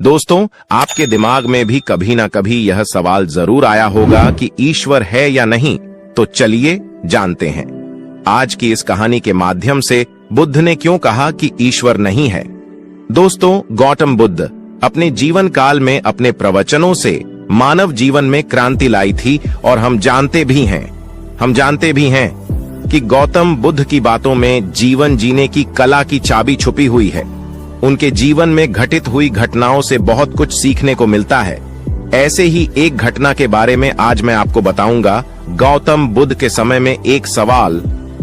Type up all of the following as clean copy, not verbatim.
दोस्तों, आपके दिमाग में भी कभी ना कभी यह सवाल जरूर आया होगा कि ईश्वर है या नहीं। तो चलिए जानते हैं। आज की इस कहानी के माध्यम से बुद्ध ने क्यों कहा कि ईश्वर नहीं है। दोस्तों, गौतम बुद्ध अपने जीवन काल में अपने प्रवचनों से मानव जीवन में क्रांति लाई थी और हम जानते भी हैं कि गौतम बुद्ध की बातों में जीवन जीने की कला की चाबी छुपी हुई है। उनके जीवन में घटित हुई घटनाओं से बहुत कुछ सीखने को मिलता है। ऐसे ही एक घटना के बारे में आज मैं आपको बताऊंगा। गौतम बुद्ध के समय में एक सवाल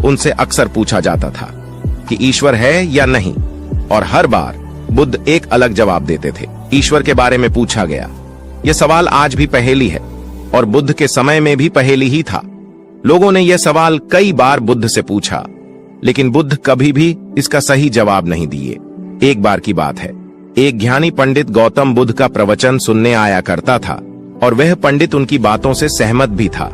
उनसे अक्सर पूछा जाता था कि ईश्वर है या नहीं, और हर बार बुद्ध एक अलग जवाब देते थे। ईश्वर के बारे में पूछा गया। यह सवाल आज भी पहेली है और बुद्ध के समय में भी पहेली ही था। लोगों ने यह सवाल कई बार बुद्ध से पूछा, लेकिन बुद्ध कभी भी इसका सही जवाब नहीं दिए। एक बार की बात है, एक ज्ञानी पंडित गौतम बुद्ध का प्रवचन सुनने आया करता था और वह पंडित उनकी बातों से सहमत भी था।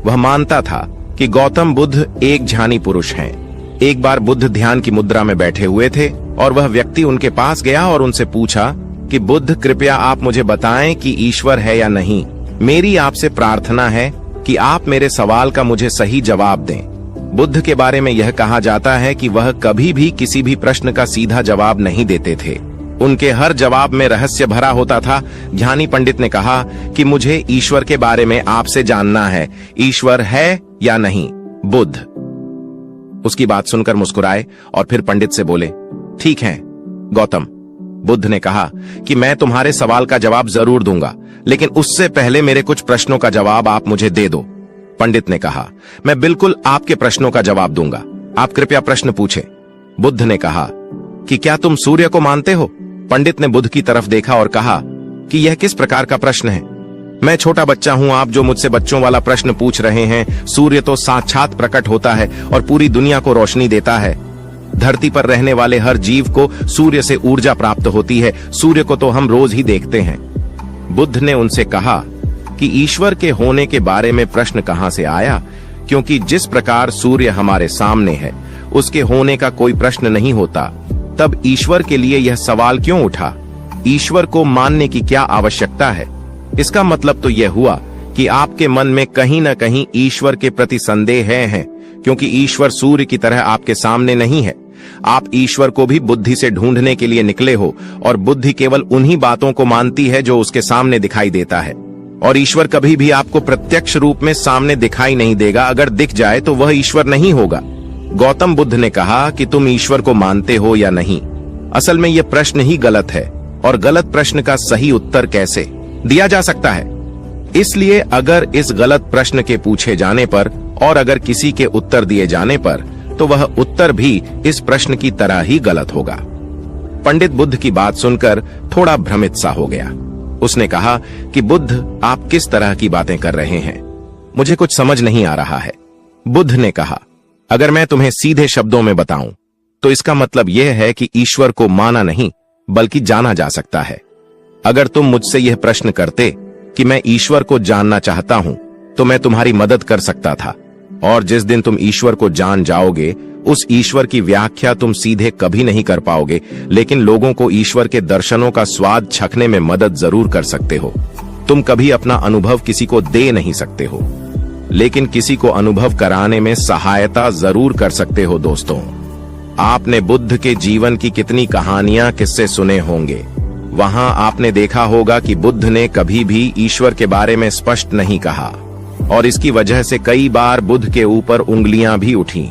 वह मानता था कि गौतम बुद्ध एक ज्ञानी पुरुष हैं। एक बार बुद्ध ध्यान की मुद्रा में बैठे हुए थे और वह व्यक्ति उनके पास गया और उनसे पूछा कि बुद्ध, कृपया आप मुझे बताएं कि ईश्वर है या नहीं। मेरी आपसे प्रार्थना है कि आप मेरे सवाल का मुझे सही जवाब दें। बुद्ध के बारे में यह कहा जाता है कि वह कभी भी किसी भी प्रश्न का सीधा जवाब नहीं देते थे। उनके हर जवाब में रहस्य भरा होता था। ज्ञानी पंडित ने कहा कि मुझे ईश्वर के बारे में आपसे जानना है। ईश्वर है या नहीं? बुद्ध उसकी बात सुनकर मुस्कुराए और फिर पंडित से बोले, ठीक है गौतम। बुद्ध ने कहा कि मैं तुम्हारे सवाल का जवाब जरूर दूंगा, लेकिन उससे पहले मेरे कुछ प्रश्नों का जवाब आप मुझे दे दो। पंडित ने कहा, मैं बिल्कुल आपके प्रश्नों का जवाब दूंगा। आप कृपया प्रश्न पूछें। बुद्ध ने कहा कि क्या तुम सूर्य को मानते हो? पंडित ने बुद्ध की तरफ देखा और कहा कि यह किस प्रकार का प्रश्न है? मैं छोटा बच्चा हूं, आप जो मुझसे बच्चों वाला प्रश्न पूछ रहे हैं। सूर्य तो साक्षात प्रकट होता है और पूरी दुनिया को रोशनी देता है। धरती पर रहने वाले हर जीव को सूर्य से ऊर्जा प्राप्त होती है। सूर्य को तो हम रोज ही देखते हैं। बुद्ध ने उनसे कहा कि ईश्वर के होने के बारे में प्रश्न कहां से आया, क्योंकि जिस प्रकार सूर्य हमारे सामने है उसके होने का कोई प्रश्न नहीं होता। तब ईश्वर के लिए यह सवाल क्यों उठा? ईश्वर को मानने की क्या आवश्यकता है? इसका मतलब तो यह हुआ कि आपके मन में कहीं न कहीं ईश्वर के प्रति संदेह है, क्योंकि ईश्वर सूर्य की तरह आपके सामने नहीं है। आप ईश्वर को भी बुद्धि से ढूंढने के लिए निकले हो और बुद्धि केवल उन्हीं बातों को मानती है जो उसके सामने दिखाई देता है, और ईश्वर कभी भी आपको प्रत्यक्ष रूप में सामने दिखाई नहीं देगा। अगर दिख जाए तो वह ईश्वर नहीं होगा। गौतम बुद्ध ने कहा कि तुम ईश्वर को मानते हो या नहीं? असल में यह प्रश्न ही गलत है, और गलत प्रश्न का सही उत्तर कैसे दिया जा सकता है? इसलिए अगर इस गलत प्रश्न के पूछे जाने पर और अगर किसी के उत्तर दिए जाने पर, तो वह उत्तर भी इस प्रश्न की तरह ही गलत होगा। पंडित बुद्ध की बात सुनकर थोड़ा भ्रमित सा हो गया। उसने कहा कि बुद्ध, आप किस तरह की बातें कर रहे हैं? मुझे कुछ समझ नहीं आ रहा है। बुद्ध ने कहा, अगर मैं तुम्हें सीधे शब्दों में बताऊं तो इसका मतलब यह है कि ईश्वर को माना नहीं बल्कि जाना जा सकता है। अगर तुम मुझसे यह प्रश्न करते कि मैं ईश्वर को जानना चाहता हूं, तो मैं तुम्हारी मदद कर सकता था, और जिस दिन तुम ईश्वर को जान जाओगे उस ईश्वर की व्याख्या तुम सीधे कभी नहीं कर पाओगे, लेकिन लोगों को ईश्वर के दर्शनों का स्वाद चखने में मदद जरूर कर सकते हो। तुम कभी अपना अनुभव किसी को दे नहीं सकते हो, लेकिन किसी को अनुभव कराने में सहायता जरूर कर सकते हो। दोस्तों, आपने बुद्ध के जीवन की कितनी कहानियां, किस्से सुने होंगे। वहां आपने देखा होगा कि बुद्ध ने कभी भी ईश्वर के बारे में स्पष्ट नहीं कहा, और इसकी वजह से कई बार बुद्ध के ऊपर उंगलियां भी उठी।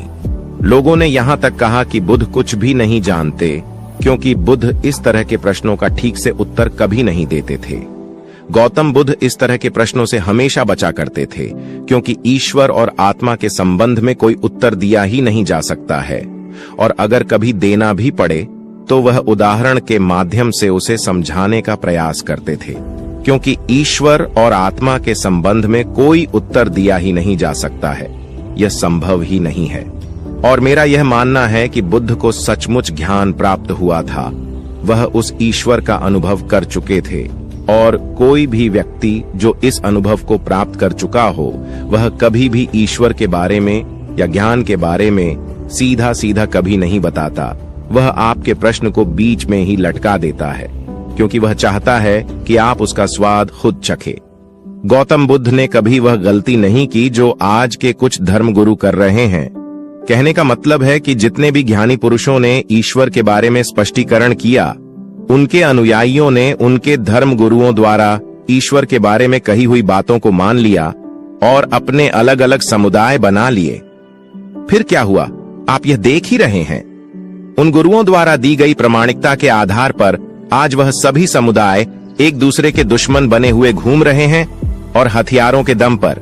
लोगों ने यहां तक कहा कि बुद्ध कुछ भी नहीं जानते, क्योंकि बुद्ध इस तरह के प्रश्नों का ठीक से उत्तर कभी नहीं देते थे। गौतम बुद्ध इस तरह के प्रश्नों से हमेशा बचा करते थे, क्योंकि ईश्वर और आत्मा के संबंध में कोई उत्तर दिया ही नहीं जा सकता है, और अगर कभी देना भी पड़े तो वह उदाहरण के माध्यम से उसे समझाने का प्रयास करते थे, क्योंकि ईश्वर और आत्मा के संबंध में कोई उत्तर दिया ही नहीं जा सकता है। यह संभव ही नहीं है। और मेरा यह मानना है कि बुद्ध को सचमुच ज्ञान प्राप्त हुआ था। वह उस ईश्वर का अनुभव कर चुके थे, और कोई भी व्यक्ति जो इस अनुभव को प्राप्त कर चुका हो, वह कभी भी ईश्वर के बारे में या ज्ञान के बारे में सीधा सीधा कभी नहीं बताता। वह आपके प्रश्न को बीच में ही लटका देता है। क्योंकि वह चाहता है कि आप उसका स्वाद खुद चखे। गौतम बुद्ध ने कभी वह गलती नहीं की जो आज के कुछ धर्मगुरु कर रहे हैं। कहने का मतलब है कि जितने भी ज्ञानी पुरुषों ने ईश्वर के बारे में स्पष्टीकरण किया, उनके अनुयायियों ने उनके धर्म गुरुओं द्वारा ईश्वर के बारे में कही हुई बातों को मान लिया और अपने अलग अलग समुदाय बना लिए। फिर क्या हुआ, आप यह देख ही रहे हैं। उन गुरुओं द्वारा दी गई प्रामाणिकता के आधार पर आज वह सभी समुदाय एक दूसरे के दुश्मन बने हुए घूम रहे हैं और हथियारों के दम पर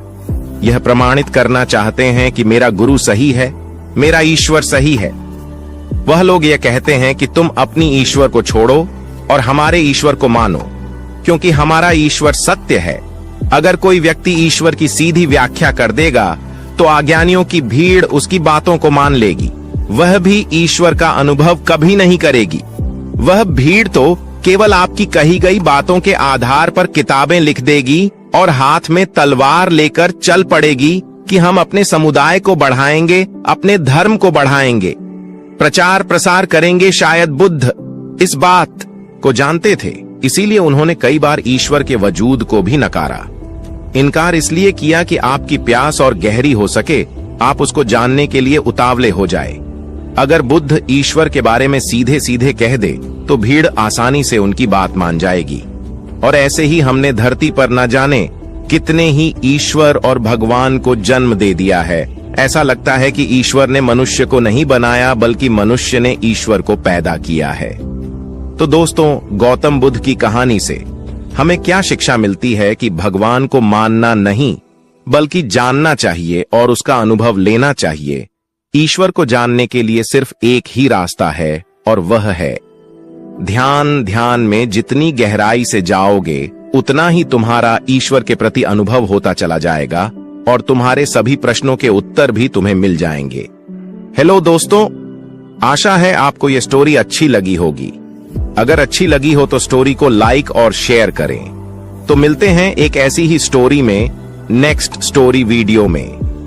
यह प्रमाणित करना चाहते हैं कि मेरा गुरु सही है, मेरा ईश्वर सही है। वह लोग यह कहते हैं कि तुम अपनी ईश्वर को छोड़ो और हमारे ईश्वर को मानो, क्योंकि हमारा ईश्वर सत्य है। अगर कोई व्यक्ति ईश्वर की सीधी व्याख्या कर देगा तो अज्ञानियों की भीड़ उसकी बातों को मान लेगी। वह भी ईश्वर का अनुभव कभी नहीं करेगी। वह भीड़ तो केवल आपकी कही गई बातों के आधार पर किताबें लिख देगी और हाथ में तलवार लेकर चल पड़ेगी कि हम अपने समुदाय को बढ़ाएंगे, अपने धर्म को बढ़ाएंगे, प्रचार प्रसार करेंगे। शायद बुद्ध इस बात को जानते थे, इसीलिए उन्होंने कई बार ईश्वर के वजूद को भी नकारा। इनकार इसलिए किया कि आपकी प्यास और गहरी हो सके, आप उसको जानने के लिए उतावले हो जाए। अगर बुद्ध ईश्वर के बारे में सीधे सीधे कह दे तो भीड़ आसानी से उनकी बात मान जाएगी। और ऐसे ही हमने धरती पर न जाने कितने ही ईश्वर और भगवान को जन्म दे दिया है। ऐसा लगता है कि ईश्वर ने मनुष्य को नहीं बनाया, बल्कि मनुष्य ने ईश्वर को पैदा किया है। तो दोस्तों, गौतम बुद्ध की कहानी से हमें क्या शिक्षा मिलती है कि भगवान को मानना नहीं, बल्कि जानना चाहिए और उसका अनुभव लेना चाहिए। ईश्वर को जानने के लिए सिर्फ एक ही रास्ता है और वह है ध्यान। ध्यान में जितनी गहराई से जाओगे, उतना ही तुम्हारा ईश्वर के प्रति अनुभव होता चला जाएगा और तुम्हारे सभी प्रश्नों के उत्तर भी तुम्हें मिल जाएंगे। हेलो दोस्तों, आशा है आपको यह स्टोरी अच्छी लगी होगी। अगर अच्छी लगी हो तो स्टोरी को लाइक और शेयर करें। तो मिलते हैं एक ऐसी ही स्टोरी में नेक्स्ट स्टोरी वीडियो में।